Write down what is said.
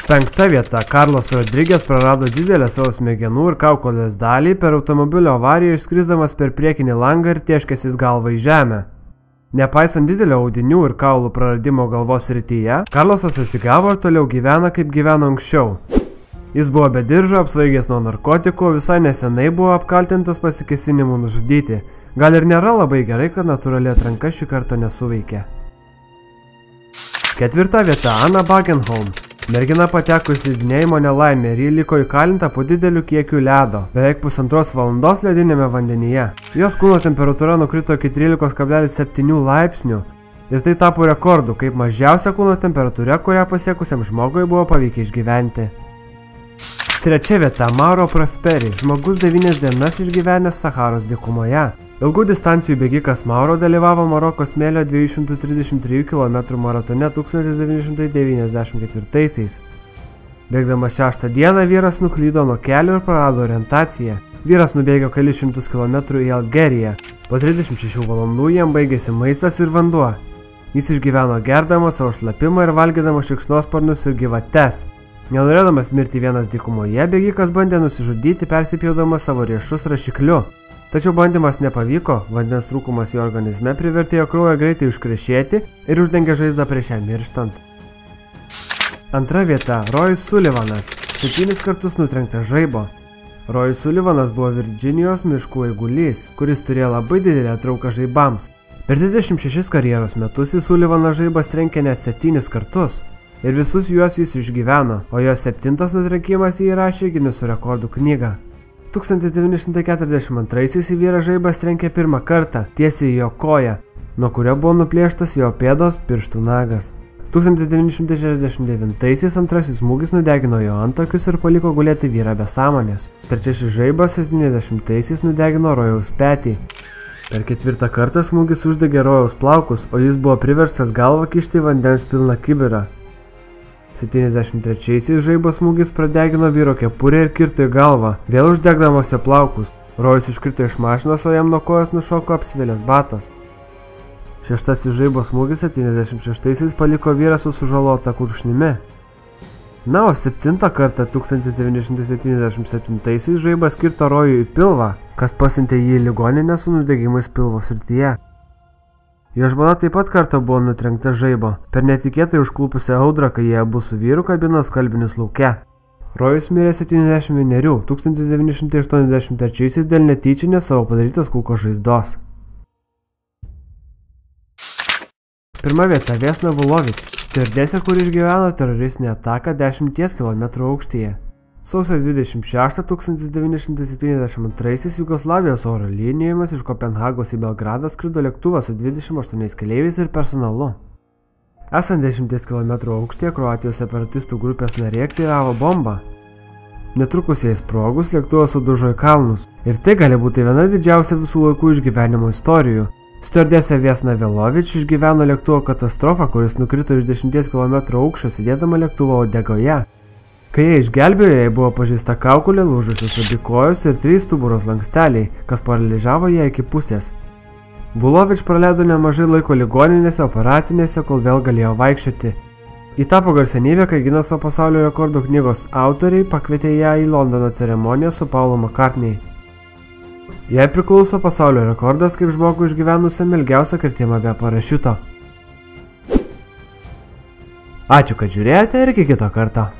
5. vieta. Karlos Rodriguez prarado didelę savo smegenų ir kaukolės dalį per automobilio avariją išskrisdamas per priekinį langą ir tieškęsis galvą į žemę. Nepaisant didelio audinių ir kaulų praradimo galvos srityje, Karlosas atsigavo ir toliau gyvena, kaip gyveno anksčiau. Jis buvo be diržo, apsvaigęs nuo narkotikų, visai nesenai buvo apkaltintas pasikėsinimu nužudyti. Gal ir nėra labai gerai, kad natūrali atranka šį kartą nesuveikė. 4. vieta. Anna Bagenholm. Mergina pateko į slidinėjimo nelaimę ir ji liko įkalinta po dideliu kiekiu ledo, beveik 1,5 valandos ledinėme vandenyje. Jos kūno temperatūra nukrito iki 13,7 laipsnių ir tai tapo rekordu, kaip mažiausia kūno temperatūra, kurią pasiekusiam žmogui buvo pavykę išgyventi. 3. vieta. Mauro Prosperi. Žmogus 9 dienas išgyvenęs Saharos dykumoje. Ilgų distancijų bėgikas Mauro dalyvavo Maroko smėlio 233 km maratone 1994-aisiais. Bėgdamas 6. dieną vyras nuklydo nuo kelio ir prarado orientaciją. Vyras nubėgė kelius šimtus kilometrų į Algeriją. Po 36 valandų jam baigėsi maistas ir vanduo. Jis išgyveno gerdamas savo šlapimą ir valgydamas šikšnosparnius ir gyvates. Nenorėdamas mirti vienas dykumoje, bėgikas bandė nusižudyti, persipjaudamas savo riešus rašikliu. Tačiau bandymas nepavyko, vandens trūkumas jo organizme privertė jo kraują greitai užkrešėti ir uždengė žaizdą prieš ją mirštant. 2. vieta. Rojus Sullivanas. 7 kartus nutrenktas žaibo. Rojus Sullivanas buvo Virdžinijos miškų eigulys, kuris turėjo labai didelę trauką žaibams. Per 26 karjeros metus į Sullivaną žaibas trenkė net 7 kartus. Ir visus juos jis išgyveno, o jo 7. nutrenkimas jį įrašė į Gineso rekordų knygą. 1942-aisiais į vyrą žaibas trenkė pirmą kartą, tiesiai į jo koją, nuo kurio buvo nuplėštas jo pėdos pirštų nagas. 1969-aisiais antrasis smūgis nudegino jo antakius ir paliko gulėti vyrą be sąmonės. Trečiasis žaibas 70-aisiais nudegino Rojaus petį. Per 4. kartą smūgis uždegė Rojaus plaukus, o jis buvo priverstas galvą kišti į vandens pilną kibirą. 73-aisiais žaibo smūgis pradegino vyro kepurę ir kirto į galvą, vėl uždegdamas jo plaukus. Rojus iškrito iš mašinos, o jam nuo kojos nušoko apsivėlęs batas. 6. žaibo smūgis 76-aisiais paliko vyrą su sužalota kulkšnimi. Na, o 7. kartą 1977-aisiais žaibas kirto Rojui į pilvą, kas pasiuntė jį į ligoninę su nudegimais pilvo srityje. Jo žmona taip pat kartą buvo nutrenkta žaibo, per netikėtai užklupusią audrą, kai jie abu su vyru kabino skalbinius lauke. Rojus mirė 71, 1983 dėl netyčinės savo padarytos kulkos žaizdos. 1. vieta. Vesna Vulovič. Stiuardesė, kuri išgyveno teroristinę ataką 10 km aukštyje. Sausio 26 1972 Jugoslavijos oro linijomis iš Kopenhagos į Belgradą skrido lėktuvas su 28 keleiviais ir personalu. Esant 10 km aukštyje, Kroatijos separatistų grupės nariai aktyvavo bombą. Netrukus jai sprogus, lėktuvas sudužo į kalnus. Ir tai gali būti viena didžiausia visų laikų išgyvenimo istorijų. Stiuardesė Vesna Vulovič išgyveno lėktuvo katastrofą, kuris nukrito iš 10 km aukščio sėdėdama lėktuvo uodegoje. Kai jie išgelbėjo, jai buvo pažeista kaukolė, lūžusios abi kojos ir 3 stuburos lanksteliai, kas paralyžiavo ją iki pusės. Vulovič praleido nemažai laiko ligoninėse, operacinėse, kol vėl galėjo vaikščioti. Ji tapo garsenybė, kai Gineso pasaulio rekordų knygos autoriai pakvietė ją į Londono ceremoniją su Paulu McCartney. Jai priklauso pasaulio rekordas kaip žmogų išgyvenusiam ilgiausią kritimą be parašiuto. Ačiū, kad žiūrėjote ir iki kito karto.